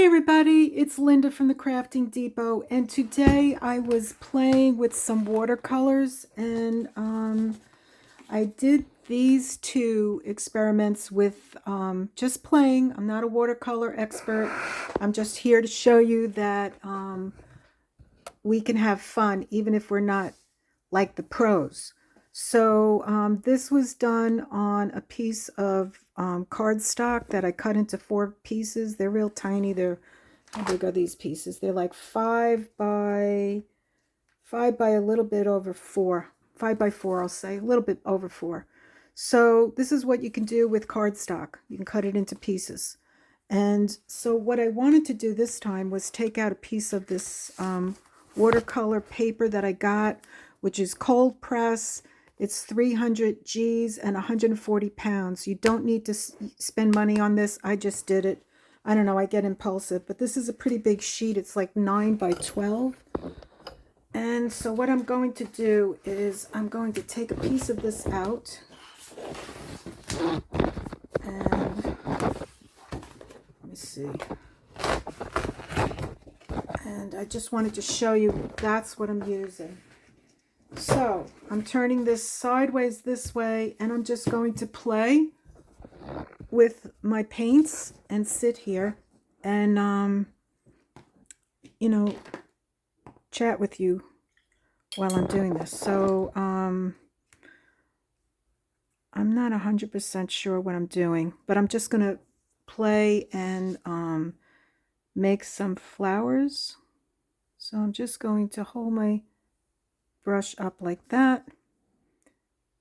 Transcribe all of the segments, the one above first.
Hi everybody, it's Linda from the Crafting Depot, and today I was playing with some watercolors, and I did these two experiments with just playing. I'm not a watercolor expert. I'm just here to show you that we can have fun even if we're not like the pros. So this was done on a piece of cardstock that I cut into 4 pieces. They're real tiny. How big are these pieces? They're like 5 by a little bit over 4. 5 by 4, I'll say, a little bit over 4. So this is what you can do with cardstock. You can cut it into pieces. And so what I wanted to do this time was take out a piece of this watercolor paper that I got, which is cold press. It's 300 G's and 140 pounds. You don't need to spend money on this. I just did it. I don't know, I get impulsive, but this is a pretty big sheet. It's like 9 by 12. And so what I'm going to do is I'm going to take a piece of this out. And let me see. And I just wanted to show you that's what I'm using. So I'm turning this sideways this way, and I'm just going to play with my paints and sit here and chat with you while I'm doing this. So I'm not 100% sure what I'm doing, but I'm just going to play and make some flowers. So I'm just going to hold my brush up like that,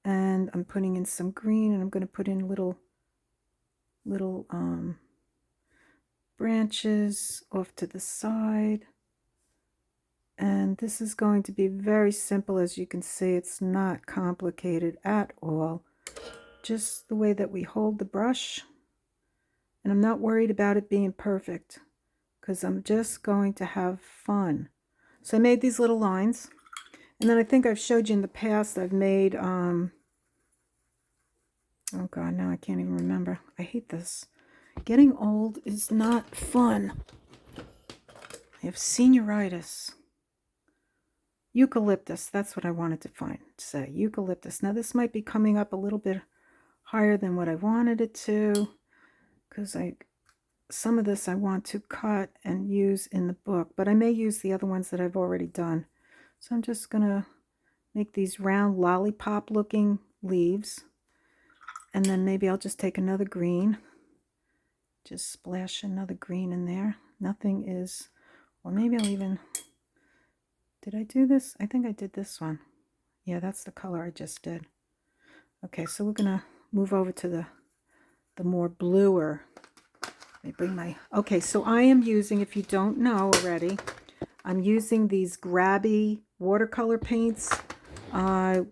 and I'm putting in some green, and I'm going to put in little branches off to the side. And this is going to be very simple. As you can see, it's not complicated at all. Just the way that we hold the brush. And I'm not worried about it being perfect, because I'm just going to have fun. So I made these little lines. And then I think I've showed you in the past, I've made, oh God, now I can't even remember. I hate this. Getting old is not fun. I have senioritis. Eucalyptus, that's what I wanted to say. Eucalyptus. Now this might be coming up a little bit higher than what I wanted it to, because some of this I want to cut and use in the book, but I may use the other ones that I've already done. So I'm just going to make these round lollipop looking leaves. And then maybe I'll just take another green. Just splash another green in there. Nothing is, or maybe I'll even, did I do this? I think I did this one. Yeah, that's the color I just did. Okay, so we're going to move over to the more bluer. Let me bring my, okay, so I am using, if you don't know already, I'm using these grabby watercolor paints. I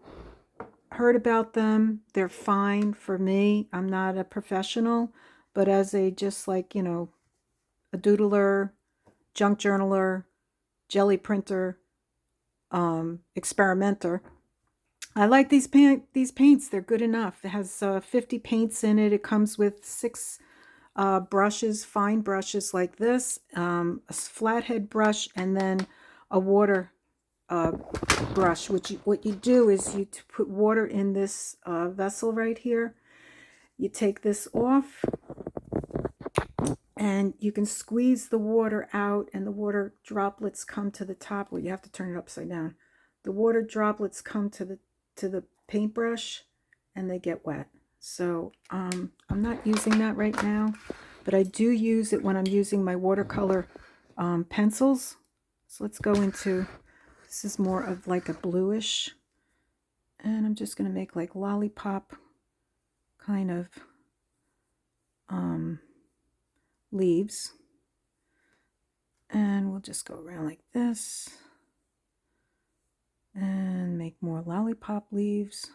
heard about them. They're fine for me. I'm not a professional, but as a just like, a doodler, junk journaler, jelly printer, experimenter, I like these paints. They're good enough. It has 50 paints in it. It comes with 6 brushes, fine brushes like this, a flathead brush, and then a water brush. What you do is you put water in this vessel right here. You take this off, and you can squeeze the water out, and the water droplets come to the top. Well, you have to turn it upside down. The water droplets come to the paintbrush, and they get wet. So I'm not using that right now, but I do use it when I'm using my watercolor pencils. So let's go into, this is more of like a bluish, and I'm just going to make like lollipop kind of leaves, and we'll just go around like this and make more lollipop leaves.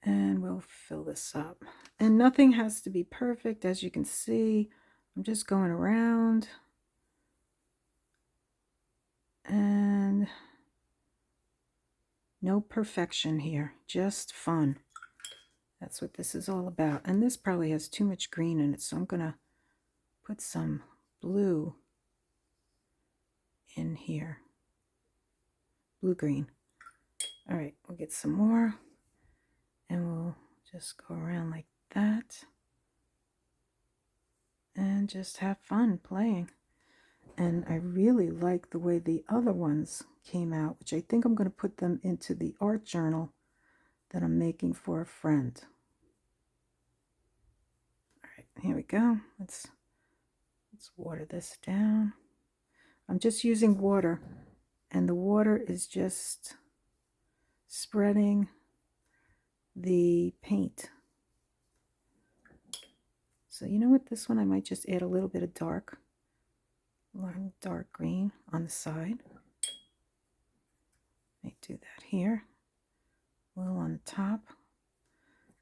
And we'll fill this up. And nothing has to be perfect, as you can see. I'm just going around. And no perfection here, just fun. That's what this is all about. And this probably has too much green in it, so I'm going to put some blue in here. Blue-green. All right, we'll get some more. And we'll just go around like that. And just have fun playing. And I really like the way the other ones came out, which I think I'm going to put them into the art journal that I'm making for a friend. All right, here we go. Let's water this down. I'm just using water, and the water is just spreading the paint. So you know what, this one I might just add a little bit of dark green on the side. Might do that here. A little on the top.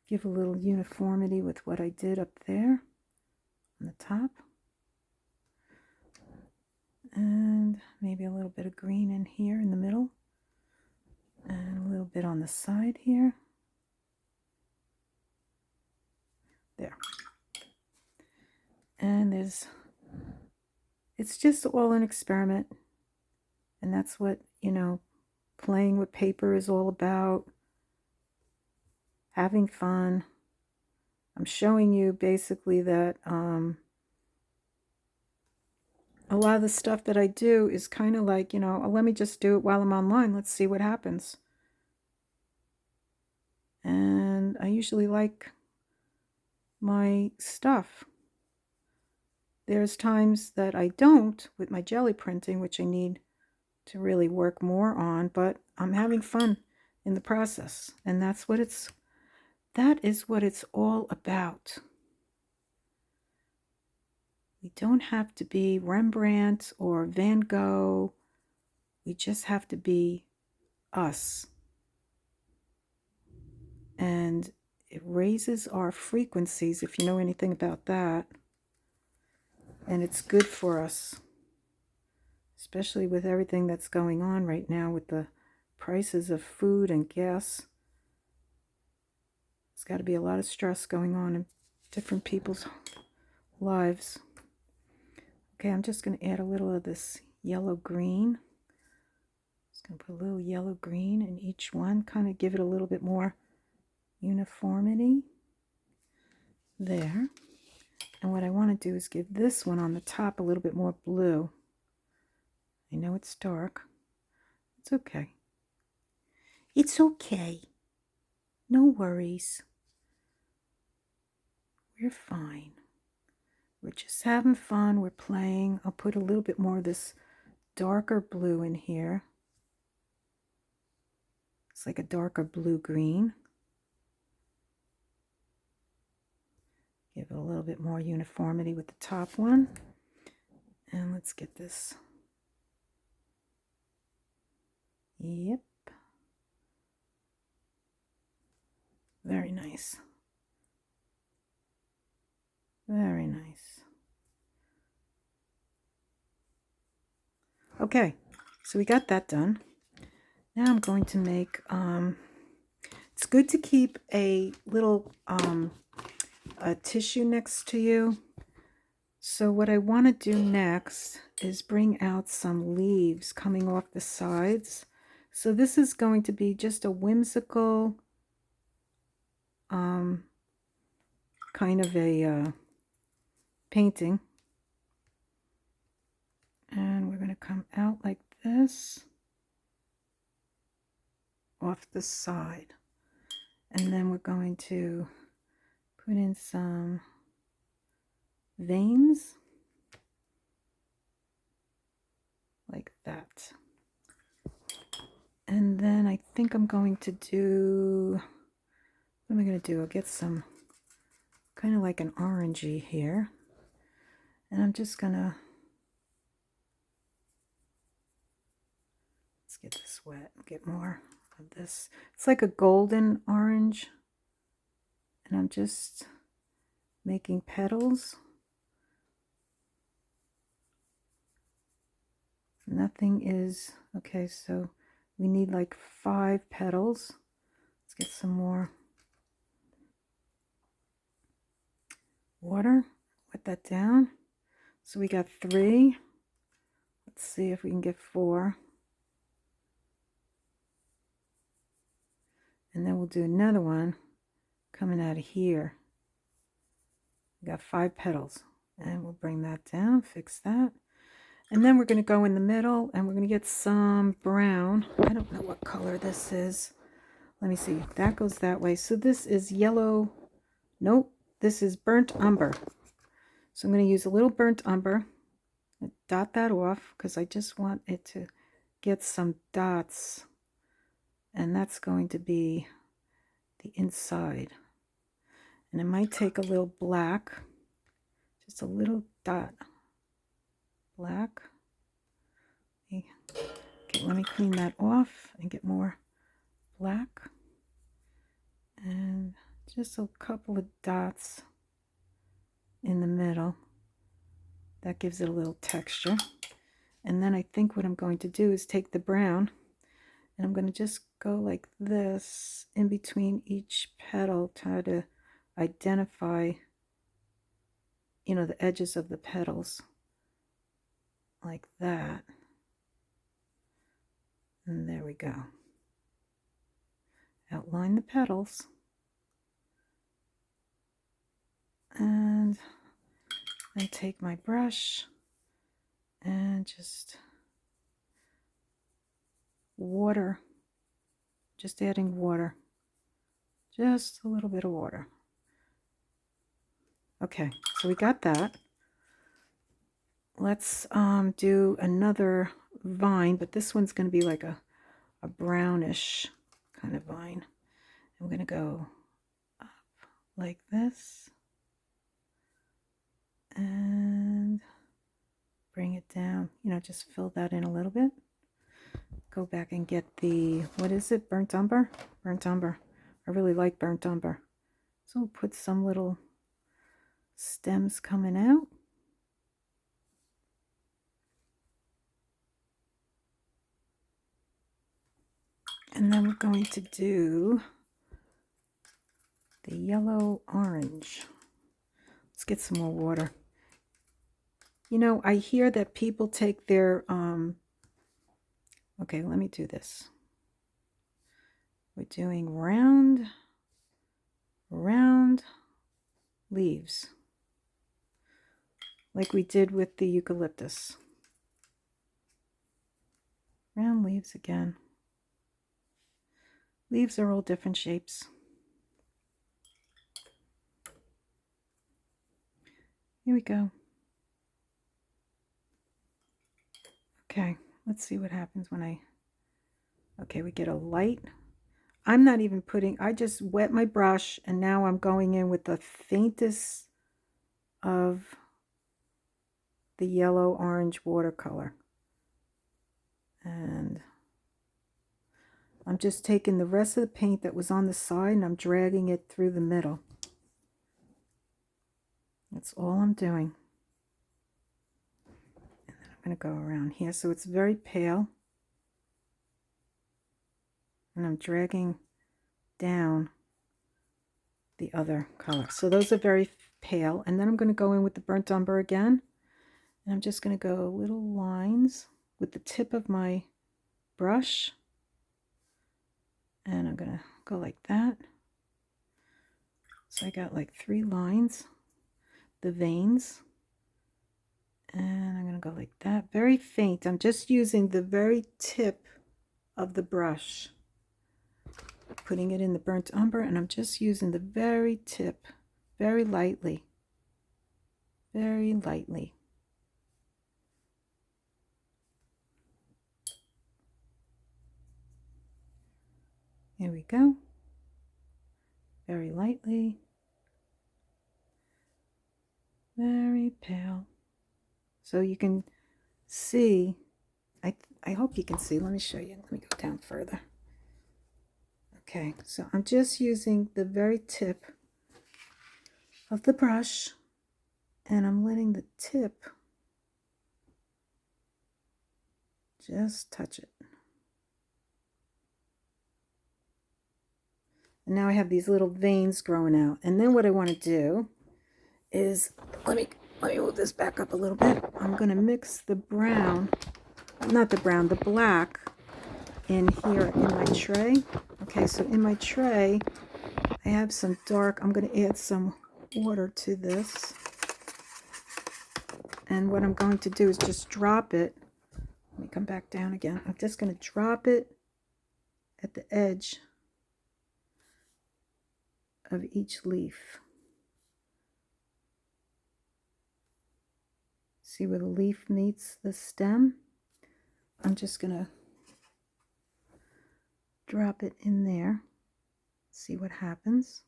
Give a little uniformity with what I did up there on the top. And maybe a little bit of green in here in the middle. And a little bit on the side here. There. And it's just all an experiment. And that's what, playing with paper is all about. Having fun. I'm showing you basically that a lot of the stuff that I do is kind of like, oh, let me just do it while I'm online. Let's see what happens. And I usually like my stuff. There's times that I don't with my jelly printing, which I need to really work more on, but I'm having fun in the process. And that is what it's all about. We don't have to be Rembrandt or Van Gogh. We just have to be us. And it raises our frequencies, if you know anything about that. And it's good for us, especially with everything that's going on right now with the prices of food and gas. There's got to be a lot of stress going on in different people's lives. Okay, I'm just going to add a little of this yellow-green. Just going to put a little yellow-green in each one, kind of give it a little bit more uniformity. There. And what I want to do is give this one on the top a little bit more blue. I know it's dark. It's okay. It's okay. No worries. We're fine. We're just having fun. We're playing. I'll put a little bit more of this darker blue in here. It's like a darker blue-green. Give it a little bit more uniformity with the top one. And let's get this. Yep. Very nice. Very nice. Okay, so we got that done. Now I'm going to make, it's good to keep a little a tissue next to you. So what I want to do next is bring out some leaves coming off the sides. So this is going to be just a whimsical kind of a painting. And we're going to come out like this off the side. And then we're going to put in some veins like that. And then I think I'm going to do, what am I going to do? I'll get some kind of like an orangey here. And I'm just going to, let's get this wet, get more of this. It's like a golden orange. And I'm just making petals. Nothing is, okay, so we need like 5 petals. Let's get some more water, wet that down. So we got 3. Let's see if we can get 4. And then we'll do another one coming out of here. We got 5 petals. And we'll bring that down, fix that. And then we're going to go in the middle and we're going to get some brown. I don't know what color this is. Let me see. That goes that way. So this is yellow. Nope. This is burnt umber. So I'm going to use a little burnt umber. Dot that off because I just want it to get some dots. And that's going to be the inside. And I might take a little black. Just a little dot. Black. Okay, let me clean that off and get more black. And just a couple of dots in the middle. That gives it a little texture. And then I think what I'm going to do is take the brown and I'm going to just go like this in between each petal, try to identify, you know, the edges of the petals like that. And there we go. Outline the petals. And then take my brush and just water, just adding water, just a little bit of water. Okay, so we got that. Let's do another vine, but this one's going to be like a brownish kind of vine. I'm going to go up like this and bring it down, you know, just fill that in a little bit. Go back and get the, what is it, burnt umber? Burnt umber. I really like burnt umber. So we'll put some little stems coming out. And then we're going to do the yellow orange. Let's get some more water. You know, I hear that people take their, okay, let me do this. We're doing round leaves, like we did with the eucalyptus. Round leaves again. Leaves are all different shapes. Here we go. Okay, let's see what happens when I, okay, we get a light. I'm not even putting, I just wet my brush and now I'm going in with the faintest of the yellow orange watercolor. And I'm just taking the rest of the paint that was on the side and I'm dragging it through the middle. That's all I'm doing. And then I'm going to go around here. So it's very pale. And I'm dragging down the other color. So those are very pale. And then I'm going to go in with the burnt umber again. And I'm just going to go little lines with the tip of my brush. And I'm going to go like that. So I got like 3 lines, the veins. And I'm going to go like that. Very faint. I'm just using the very tip of the brush. Putting it in the burnt umber, and I'm just using the very tip, very lightly. Very lightly. Here we go. Very lightly. Very pale. So you can see, I hope you can see. Let me show you. Let me go down further. Okay, so I'm just using the very tip of the brush and I'm letting the tip just touch it. And now I have these little veins growing out. And then what I want to do is, let me let me move this back up a little bit. I'm going to mix the brown, not the brown, the black in here in my tray. Okay, so in my tray, I have some dark. I'm going to add some water to this. And what I'm going to do is just drop it. Let me come back down again. I'm just going to drop it at the edge of each leaf. See where the leaf meets the stem? I'm just going to drop it in there. See what happens.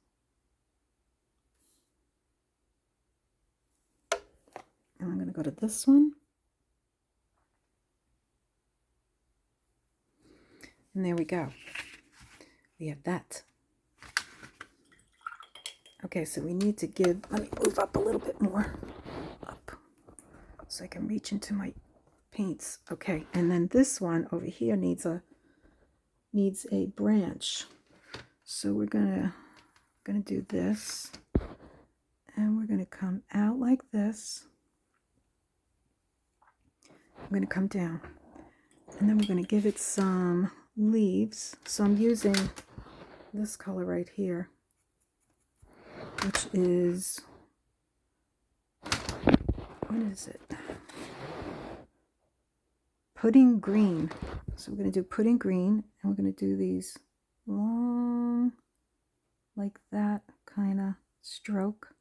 And I'm going to go to this one. And there we go. We have that. Okay, so we need to give, let me move up a little bit more. Up. So I can reach into my paints. Okay, and then this one over here needs a branch. So we're gonna do this. And we're gonna come out like this. I'm gonna come down. And then we're gonna give it some leaves. So I'm using this color right here, which is, what is it? Pudding green. So we're going to do pudding green, and we're going to do these long, like that kind of stroke,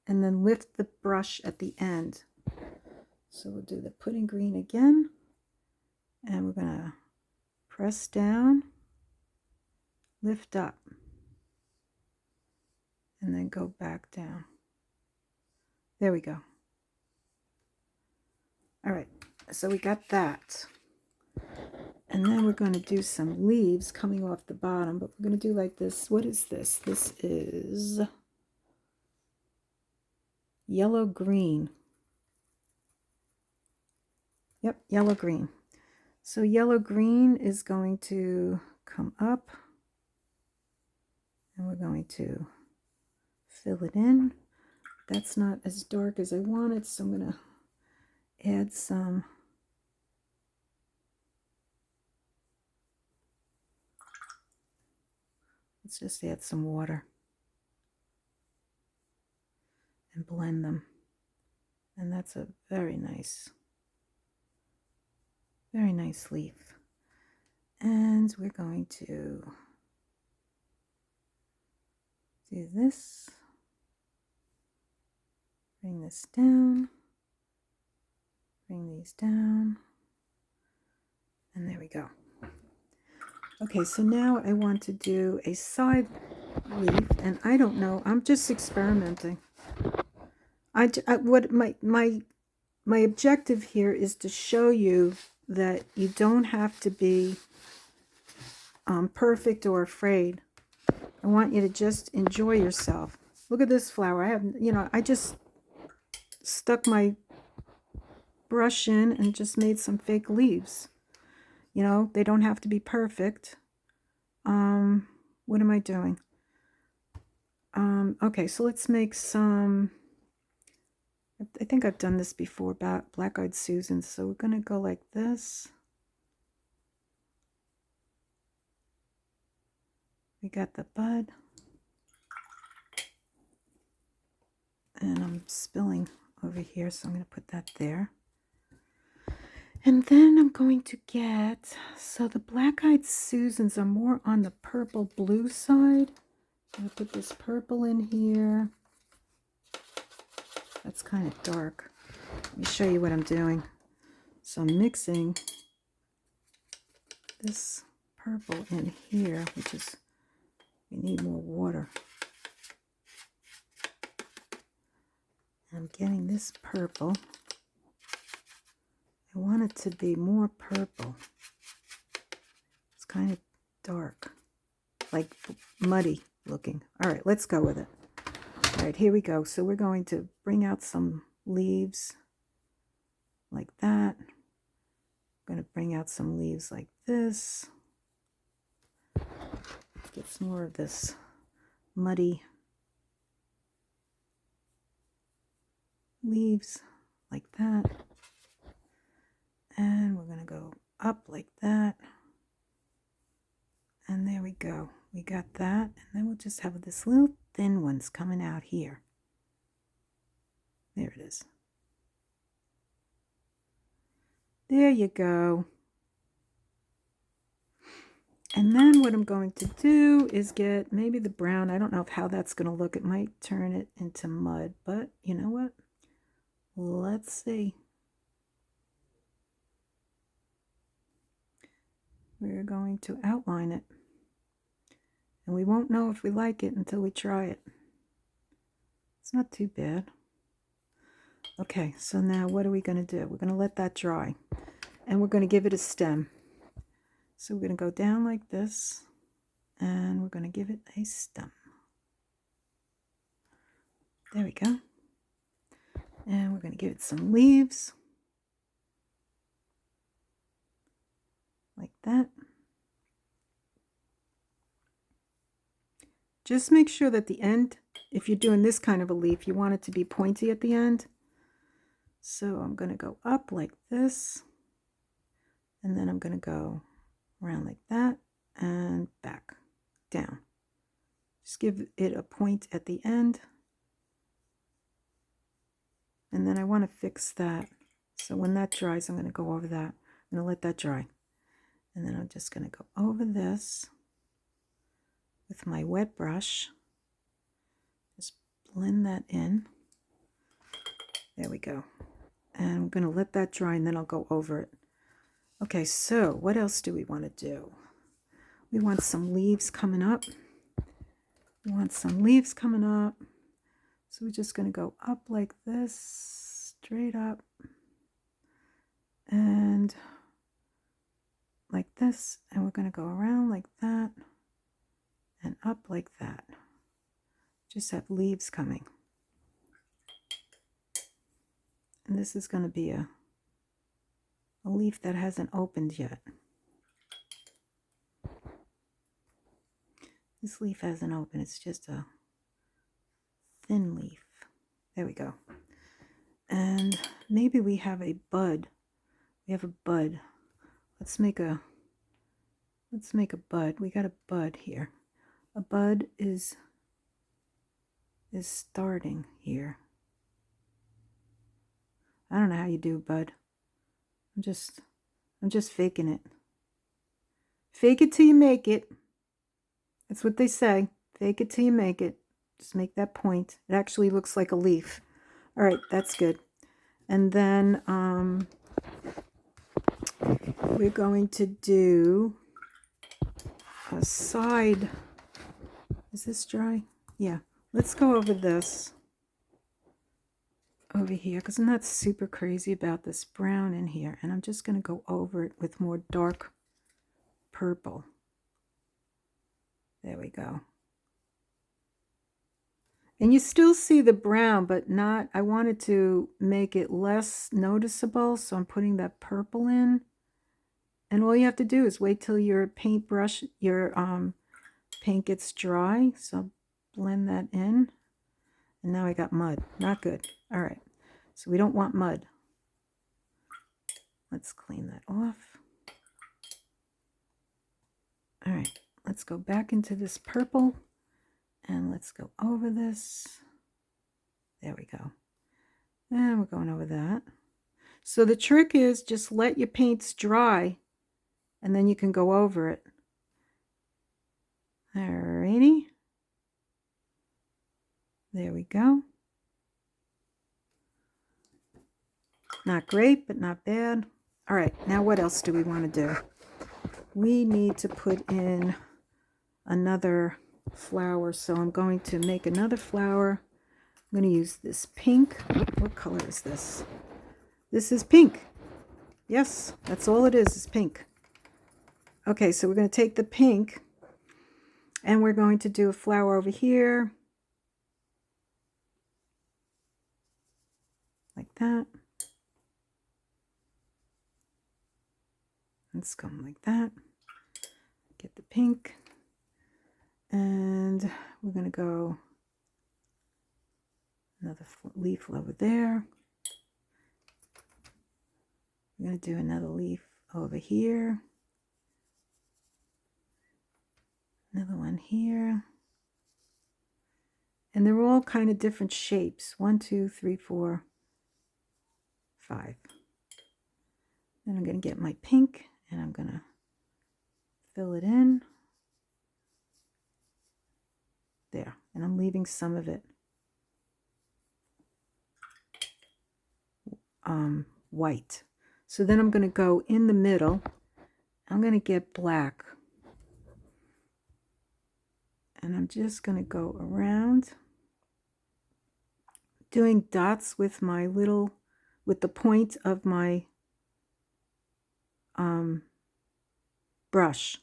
and then lift the brush at the end. So we'll do the pudding green again, and we're going to press down, lift up, and then go back down. There we go. All right, so we got that. And then we're going to do some leaves coming off the bottom, but we're going to do like this. What is this? This is yellow green. Yep, yellow green. So yellow green is going to come up, and we're going to fill it in. That's not as dark as I wanted, so I'm going to add some let's just add some water and blend them. And that's a very nice leaf. And we're going to do this. Bring this down. Bring these down. And there we go. Okay, so now I want to do a side leaf, and I don't know, I'm just experimenting. What my objective here is to show you that you don't have to be perfect or afraid. I want you to just enjoy yourself. Look at this flower. I have, I just stuck my brush in and just made some fake leaves. They don't have to be perfect. What am I doing? Okay, so let's make some, I think I've done this before, black-eyed Susans. So we're going to go like this. We got the bud. And I'm spilling over here, so I'm going to put that there. And then I'm going to get, so the black-eyed Susans are more on the purple-blue side. I'm going to put this purple in here. That's kind of dark. Let me show you what I'm doing. So I'm mixing this purple in here, which is, we need more water. I'm getting this purple. I want it to be more purple. It's kind of dark, like muddy looking. All right, let's go with it. All right, here we go. So we're going to bring out some leaves like that. I'm going to bring out some leaves like this. Get some more of this muddy leaves like that. And we're going to go up like that. And there we go. We got that. And then we'll just have this little thin ones coming out here. There it is. There you go. And then what I'm going to do is get maybe the brown. I don't know how that's going to look. It might turn it into mud, but you know what? Let's see. We're going to outline it. And we won't know if we like it until we try it. It's not too bad. Okay, so now what are we going to do? We're going to let that dry. And we're going to give it a stem. So we're going to go down like this. And we're going to give it a stem. There we go. And we're going to give it some leaves. Like that. Just make sure that the end, if you're doing this kind of a leaf, you want it to be pointy at the end. So I'm going to go up like this. And then I'm going to go around like that and back down. Just give it a point at the end. And then I want to fix that. So when that dries, I'm going to go over that. I'm going to let that dry. And then I'm just going to go over this with my wet brush. Just blend that in. There we go. And I'm going to let that dry and then I'll go over it. Okay, so what else do we want to do? We want some leaves coming up. We want some leaves coming up. So we're just going to go up like this, straight up. And like this. And we're going to go around like that. And up like that. Just have leaves coming. And this is going to be a leaf that hasn't opened yet. This leaf hasn't opened. It's just a thin leaf. There we go. And maybe we have a bud. We have a bud. Let's make a bud. We got a bud here. A bud is starting here. I don't know how you do a bud. I'm just faking it. Fake it till you make it. That's what they say. Fake it till you make it. Just make that point. It actually looks like a leaf. All right, that's good. And then we're going to do a side. Is this dry? Yeah. Let's go over this over here because I'm not super crazy about this brown in here. And I'm just going to go over it with more dark purple. There we go. And you still see the brown, but not, I wanted to make it less noticeable. So I'm putting that purple in. And all you have to do is wait till your paintbrush, your paint gets dry. So blend that in. And now I got mud. Not good. All right. So we don't want mud. Let's clean that off. All right. Let's go back into this purple. And let's go over this. There we go. And we're going over that. So the trick is just let your paints dry. And then you can go over it. Alrighty. There we go. Not great, but not bad. All right, now what else do we want to do? We need to put in another flower. So I'm going to make another flower. I'm going to use this pink. What color is this? This is pink. Yes, that's all it is pink. Okay, so we're going to take the pink and we're going to do a flower over here. Like that. Let's come like that. Get the pink. And we're going to go Another leaf over there. I'm going to do another leaf over here. Another one here. And they're all kind of different shapes. 1, 2, 3, 4, 5. Then I'm going to get my pink and I'm going to fill it in. There. And I'm leaving some of it white. So then I'm going to go in the middle. I'm going to get black. And I'm just going to go around doing dots with my with the point of my brush.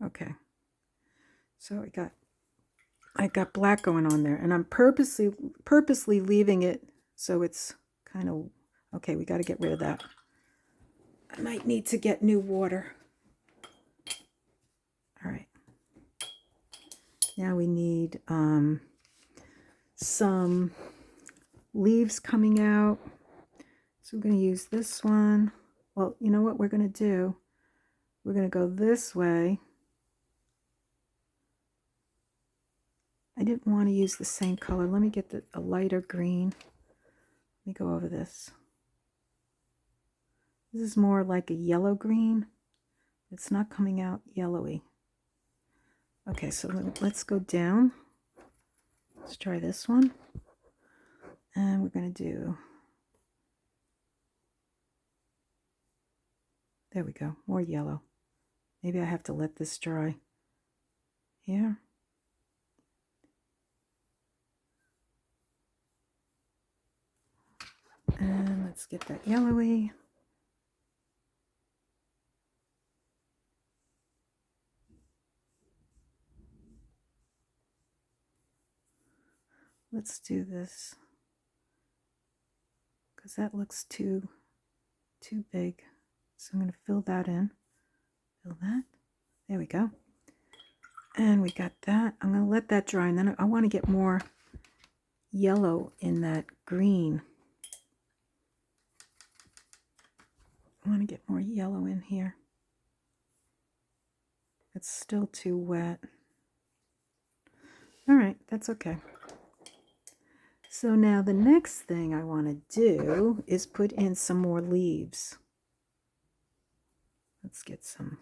Okay. So I got black going on there, and I'm purposely leaving it so it's kind of, okay, we got to get rid of that. I might need to get new water. All right. Now we need some leaves coming out. So we're going to use this one. Well, you know what we're going to do? We're going to go this way. I didn't want to use the same color. Let me get a lighter green. Let me go over this. This is more like a yellow green. It's not coming out yellowy. Okay, so let's go down. Let's try this one. And we're going to do, there we go, more yellow. Maybe I have to let this dry. Here. And let's get that yellowy. Let's do this, because that looks too big. So I'm going to fill that in. Fill that. There we go. And we got that. I'm going to let that dry, and then I want to get more yellow in that green. I want to get more yellow in here. It's still too wet. All right, that's okay. So now the next thing I want to do is put in some more leaves. Let's get some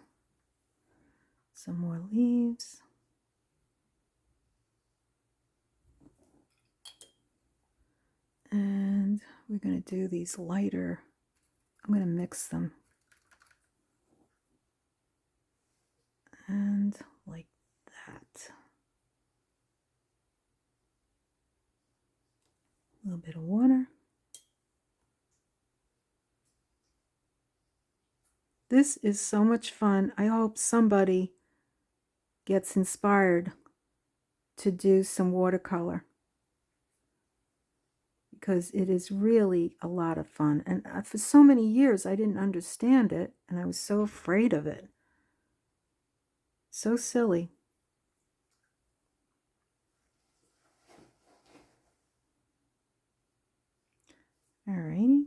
more leaves. And we're going to do these lighter. I'm going to mix them. And like that. A little bit of water. This is so much fun. I hope somebody gets inspired to do some watercolor, because it is really a lot of fun. And for so many years, I didn't understand it, and I was so afraid of it. So silly. Alrighty.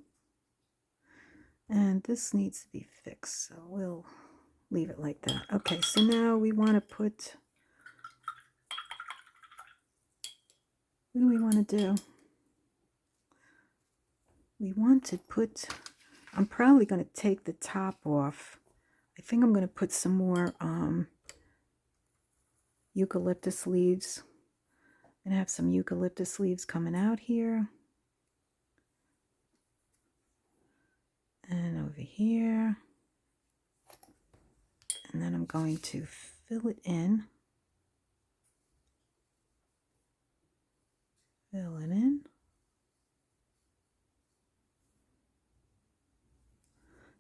And this needs to be fixed, so we'll leave it like that. Okay, so now we want to put, what do we want to do? We want to put, I'm probably going to take the top off. I think I'm going to put some more eucalyptus leaves. I'm going to have some eucalyptus leaves coming out here. And over here. And then I'm going to fill it in. Fill it in.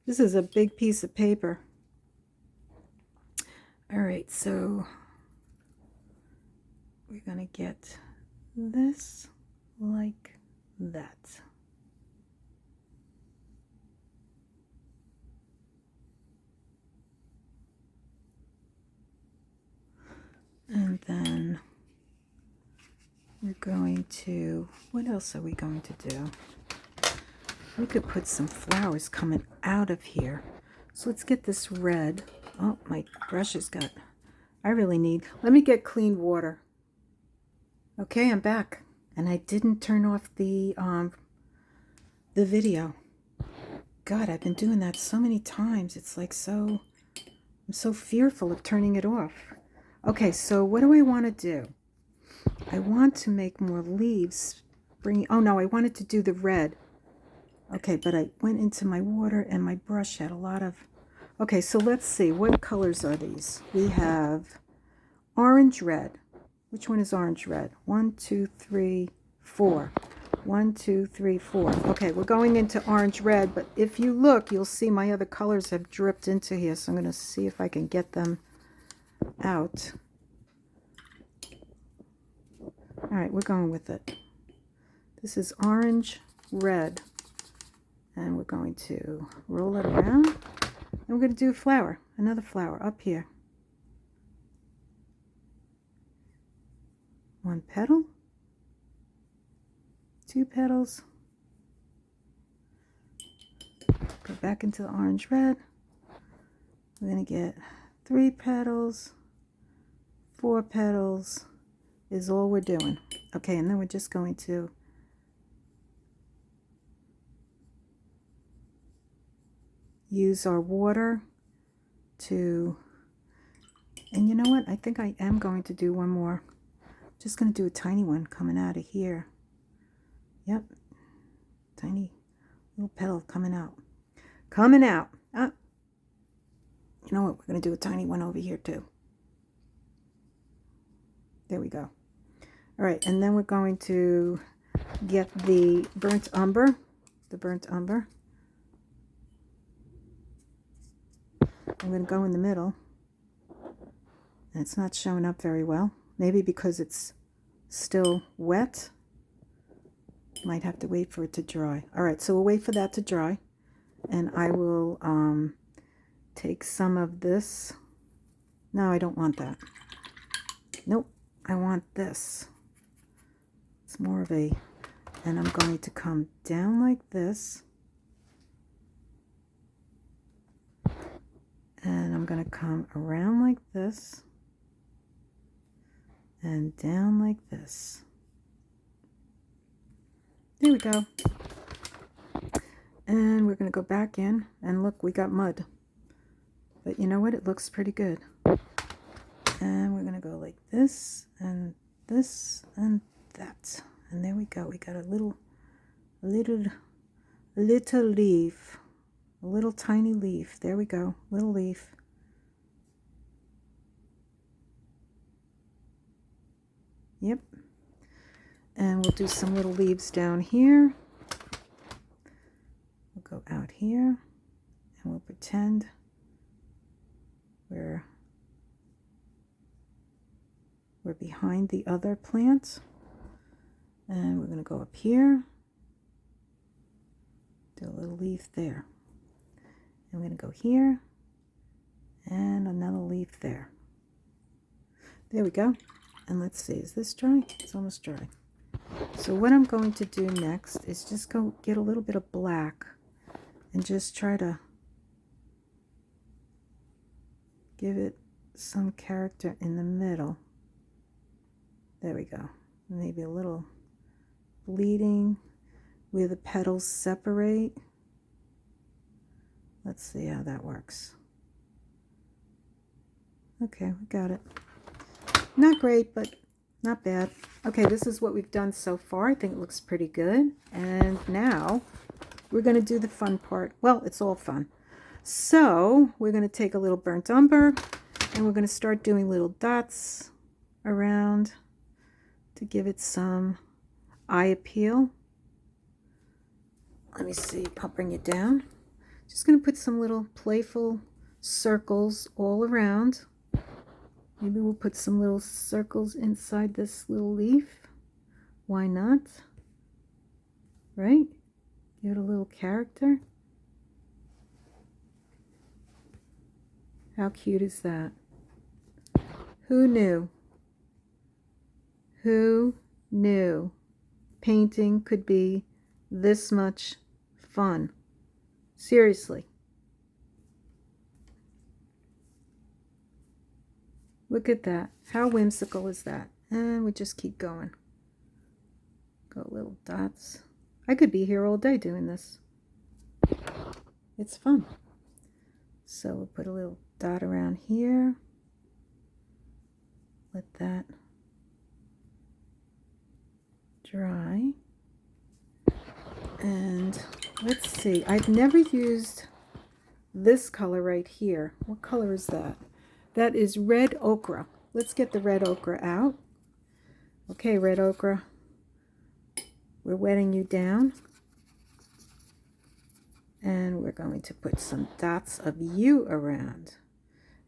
This is a big piece of paper. All right, so we're going to get this like that. And then going to, what else are we going to do? We could put some flowers coming out of here. So let's get this red. Oh, my brush has got, I really need, let me get clean water. Okay, I'm back. And I didn't turn off the video. God, I've been doing that so many times. It's like I'm so fearful of turning it off. Okay, so what do I want to do? I want to make more leaves. Oh no, I wanted to do the red. Okay, but I went into my water and my brush had a lot of... Okay, so let's see. What colors are these? We have orange red. Which one is orange red? 1, 2, 3, 4. 1, 2, 3, 4. Okay, we're going into orange red, but if you look, you'll see my other colors have dripped into here, so I'm going to see if I can get them out. All right, we're going with it. This is orange red. And we're going to roll it around. And we're going to do a flower, another flower up here. 1 petal, 2 petals. Go back into the orange red. We're going to get 3 petals, 4 petals is all we're doing. Okay, and then we're just going to use our water to, and you know what? I think I am going to do one more. Just going to do a tiny one coming out of here. Yep. Tiny little petal coming out. Coming out. Ah. You know what? We're going to do a tiny one over here too. There we go. All right. And then we're going to get the burnt umber. The burnt umber. I'm going to go in the middle. And it's not showing up very well. Maybe because it's still wet. Might have to wait for it to dry. All right, so we'll wait for that to dry. And I will take some of this. No, I don't want that. Nope, I want this. It's more of a, and I'm going to come down like this. And I'm going to come around like this and down like this. There we go. And we're going to go back in and look, we got mud. But you know what? It looks pretty good. And we're going to go like this and that. And there we go. We got a little leaf. A little tiny leaf. There we go. Little leaf. Yep. And we'll do some little leaves down here. We'll go out here. And we'll pretend we're behind the other plant. And we're going to go up here. Do a little leaf there. I'm going to go here and another leaf there. There we go. And let's see, is this dry? It's almost dry. So what I'm going to do next is just go get a little bit of black and just try to give it some character in the middle. There we go. Maybe a little bleeding where the petals separate. Let's see how that works. Okay, we got it. Not great, but not bad. Okay, this is what we've done so far. I think it looks pretty good. And now we're going to do the fun part. Well, it's all fun. So we're going to take a little burnt umber and we're going to start doing little dots around to give it some eye appeal. Let me see. I'll bring it down. Just going to put some little playful circles all around. Maybe we'll put some little circles inside this little leaf. Why not? Right? Give it a little character. How cute is that? Who knew? Who knew painting could be this much fun. Seriously. Look at that. How whimsical is that? And we just keep going. Go little dots. I could be here all day doing this. It's fun. So we'll put a little dot around here. Let that dry. And let's see. I've never used this color right here. What color is that? That is red ochre. Let's get the red ochre out. Okay, red ochre. We're wetting you down. And we're going to put some dots of you around.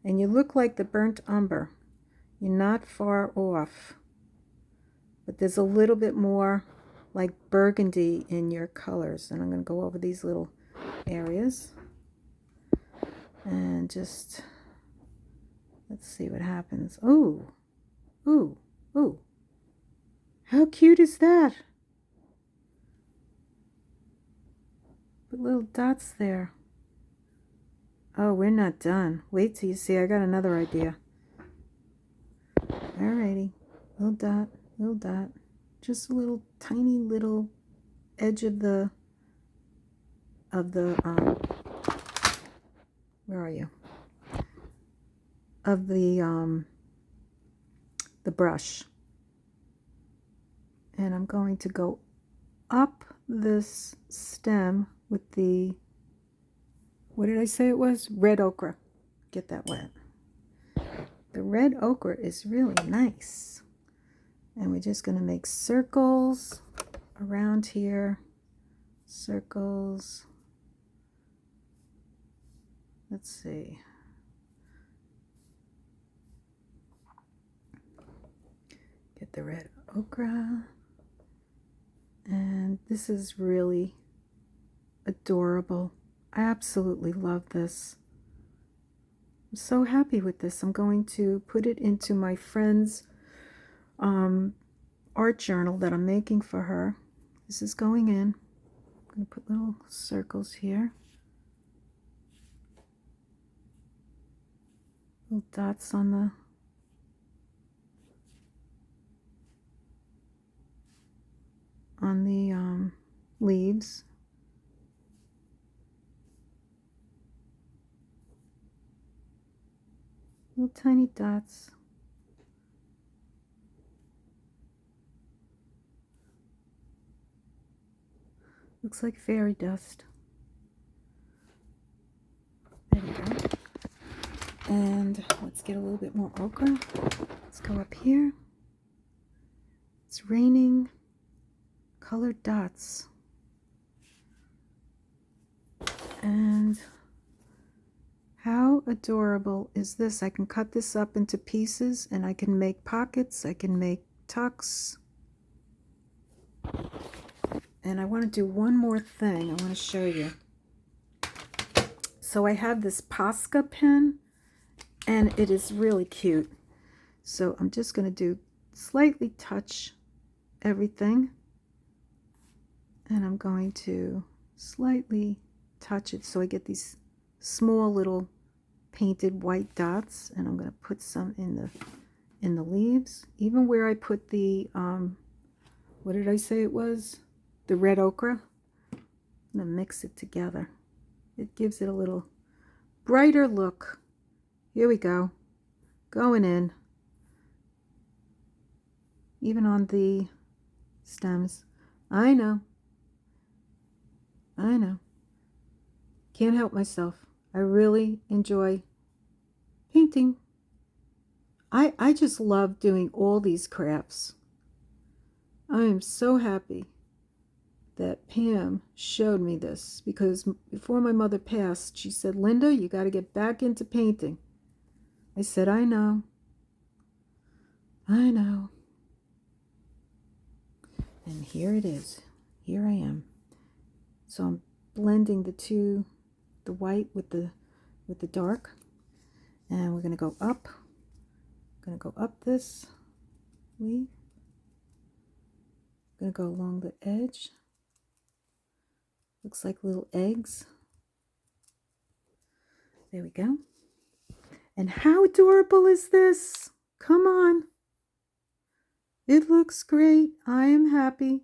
And you look like the burnt umber. You're not far off. But there's a little bit more like burgundy in your colors. And I'm going to go over these little areas. And just, let's see what happens. Ooh, ooh, ooh. How cute is that? Put little dots there. Oh, we're not done. Wait till you see. I got another idea. Alrighty. Little dot, little dot. Just a little tiny little edge of the where are you? Of the brush. And I'm going to go up this stem with the, what did I say it was? Red ochre. Get that wet. The red ochre is really nice. And we're just going to make circles around here. Circles. Let's see. Get the red ochre. And this is really adorable. I absolutely love this. I'm so happy with this. I'm going to put it into my friend's art journal that I'm making for her. This is going in. I'm going to put little circles here. Little dots on the leaves. Little tiny dots. Looks like fairy dust. There we go. And let's get a little bit more ochre. Let's go up here. It's raining colored dots. And how adorable is this? I can cut this up into pieces and I can make pockets. I can make tucks. And I want to do one more thing. I want to show you. So I have this Pasca pen and it is really cute. So I'm just going to do slightly touch everything. And I'm going to slightly touch it so I get these small little painted white dots, and I'm going to put some in the leaves. Even where I put the what did I say it was? The red ochre. I'm going to mix it together. It gives it a little brighter look. Here we go. Going in. Even on the stems. I know. I know. Can't help myself. I really enjoy painting. I just love doing all these crafts. I am so happy that Pam showed me this, because before my mother passed, she said, Linda, you got to get back into painting. I said, I know. I know. And here it is. Here I am. So I'm blending the white with the dark, and we're going to go up. I'm going to go up this leaf, I'm going to go along the edge. Looks like little eggs. There we go. And how adorable is this? Come on. It looks great. I am happy.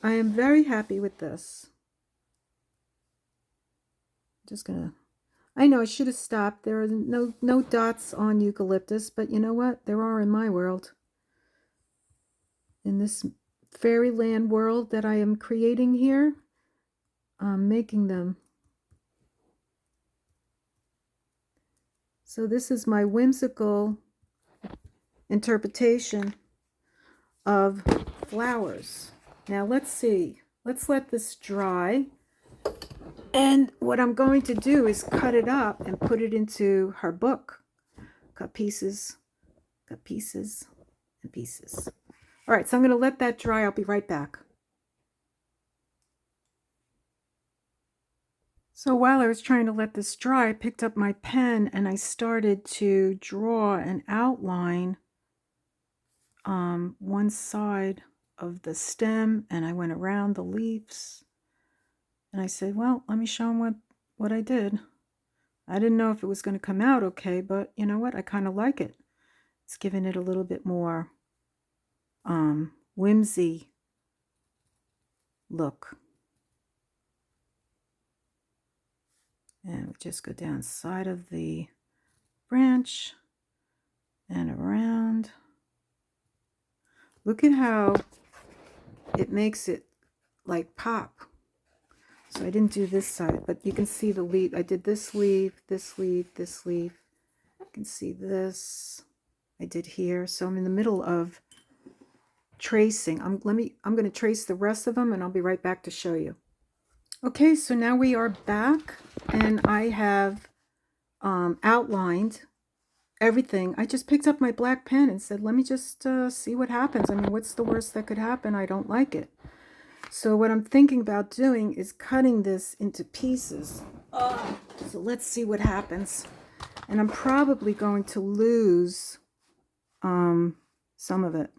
I am very happy with this. Just gonna, I know I should have stopped. There are no dots on eucalyptus, but you know what? There are in my world. In this fairyland world that I am creating here, I'm making them. So this is my whimsical interpretation of flowers. Now let's see. Let's let this dry. And what I'm going to do is cut it up and put it into her book. Cut pieces, and pieces. All right, so I'm going to let that dry. I'll be right back. So while I was trying to let this dry, I picked up my pen and I started to draw an outline one side of the stem, and I went around the leaves. And I said, well, let me show them what I did. I didn't know if it was going to come out okay, but you know what? I kind of like it. It's giving it a little bit more whimsy look. And we just go down side of the branch and around. Look at how it makes it like pop. So I didn't do this side, but you can see the leaf. I did this leaf, this leaf, this leaf. You can see this. I did here. So I'm in the middle of tracing. I'm going to trace the rest of them, and I'll be right back to show you. Okay, so now we are back, and I have outlined everything. I just picked up my black pen and said, let me just see what happens. I mean, what's the worst that could happen? I don't like it. So what I'm thinking about doing is cutting this into pieces. So let's see what happens. And I'm probably going to lose some of it.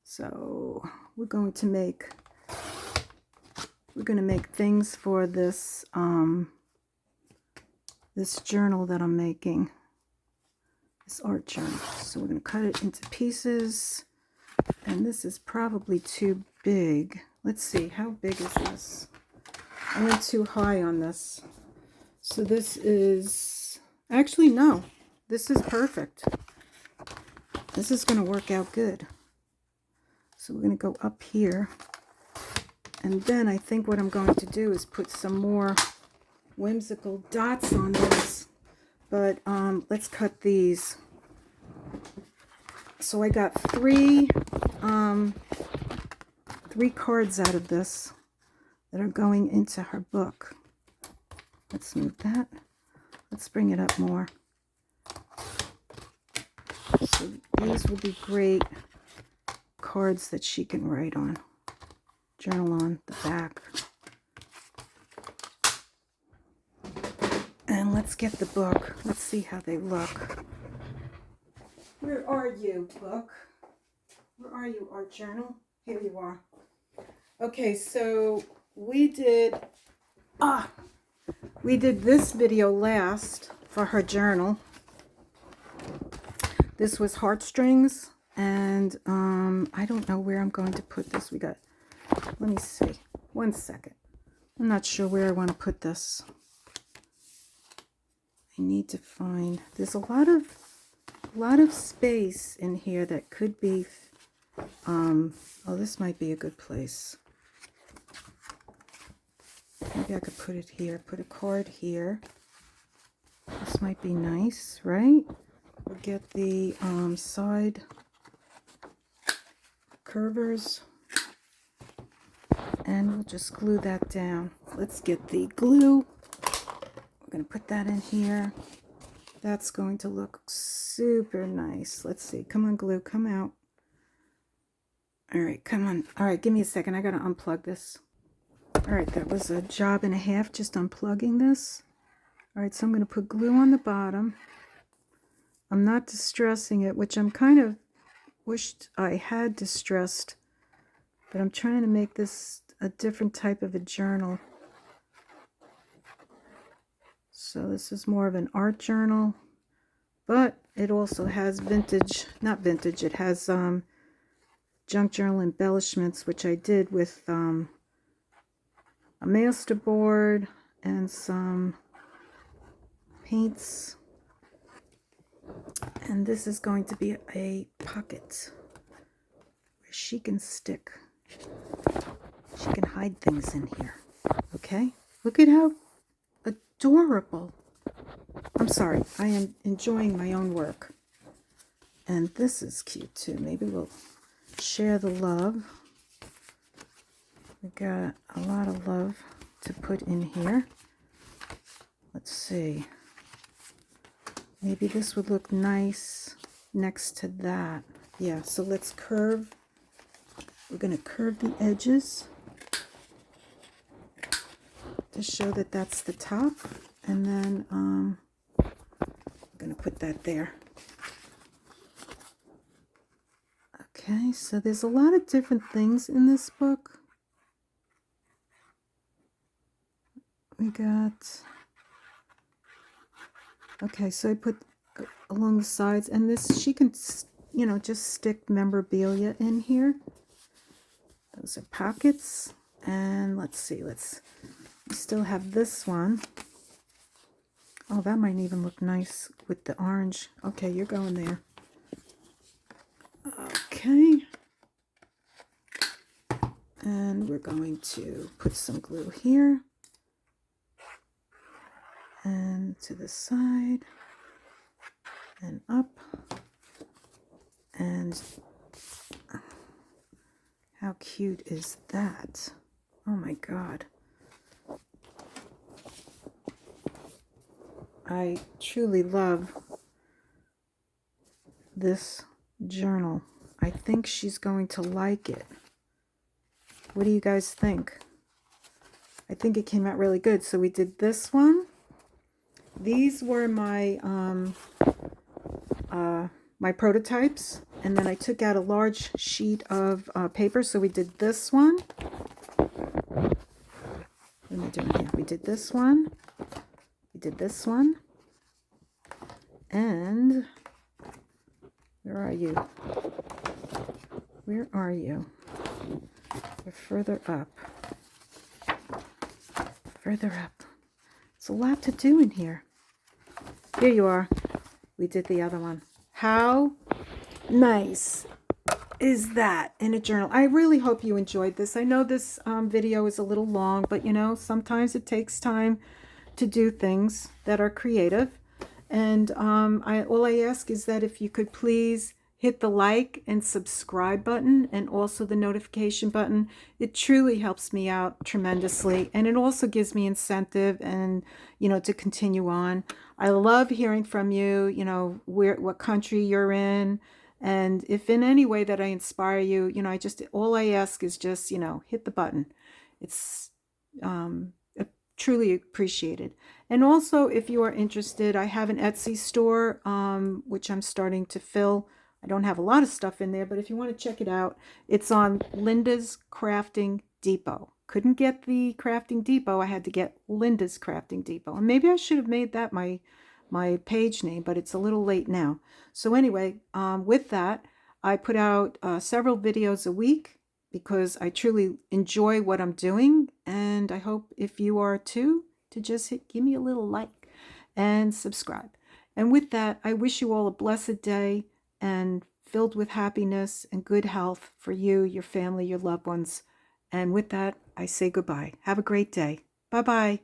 So we're going to make things for this this journal that I'm making. This art journal. So we're going to cut it into pieces. And this is probably too big. Let's see, how big is this? I went too high on this. So this is, actually no, this is perfect. This is going to work out good. So we're going to go up here. And then I think what I'm going to do is put some more whimsical dots on this. But let's cut these. So I got three cards out of this that are going into her book. Let's move that. Let's bring it up more. So these will be great cards that she can write on. Journal on the back. And let's get the book. Let's see how they look. Where are you, book? Where are you, art journal? Here you are. Okay, so we did this video last for her journal. This was heartstrings, and I don't know where I'm going to put this. Let me see. 1 second. I'm not sure where I want to put this. I need to find. There's a lot of space in here that could be. Oh, this might be a good place. Maybe I could put it here. Put a card here. This might be nice, right? We'll get the side curvers. And we'll just glue that down. Let's get the glue. We're going to put that in here. That's going to look super nice. Let's see. Come on, glue. Come out. All right, come on. All right, give me a second. I got to unplug this. All right, that was a job and a half just unplugging this. All right, so I'm going to put glue on the bottom. I'm not distressing it, which I'm kind of wished I had distressed, but I'm trying to make this a different type of a journal. So this is more of an art journal, but it also has vintage, not vintage, it has junk journal embellishments, which I did with a masterboard and some paints. And this is going to be a pocket where she can stick. She can hide things in here. Okay? Look at how adorable. I'm sorry. I am enjoying my own work. And this is cute too. Maybe we'll share the love. We got a lot of love to put in here. Let's see. Maybe this would look nice next to that. Yeah, so let's curve. We're going to curve the edges to show that that's the top. And then I'm going to put that there. Okay, so there's a lot of different things in this book. We got... Okay, so I put along the sides, and this, she can, you know, just stick memorabilia in here. Those are pockets. And let's see, we still have this one. Oh, that might even look nice with the orange. Okay, you're going there. Okay. And we're going to put some glue here. And to the side. And up. And how cute is that? Oh my God. I truly love this journal. I think she's going to like it. What do you guys think? I think it came out really good. So we did this one. These were my my prototypes, and then I took out a large sheet of paper. So we did this one. What am I doing here? We did this one. We did this one. And where are you? Where are you? You're further up. Further up. It's a lot to do in here. Here you are. We did the other one. How nice is that in a journal? I really hope you enjoyed this. I know this video is a little long, but you know, sometimes it takes time to do things that are creative. And all I ask is that if you could please hit the like and subscribe button and also the notification button. It truly helps me out tremendously, and it also gives me incentive and, you know, to continue on. I love hearing from you, you know, what country you're in, and if in any way that I inspire you, you know, all I ask is just, you know, hit the button. It's truly appreciated. And also, if you are interested, I have an Etsy store, which I'm starting to fill. I don't have a lot of stuff in there, but if you want to check it out, it's on Linda's Crafting Depot. Couldn't get the Crafting Depot. I had to get Linda's Crafting Depot. And maybe I should have made that my page name, but it's a little late now. So anyway, with that, I put out several videos a week because I truly enjoy what I'm doing. And I hope if you are too, to just give me a little like and subscribe. And with that, I wish you all a blessed day and filled with happiness and good health for you, your family, your loved ones. And with that, I say goodbye. Have a great day. Bye-bye.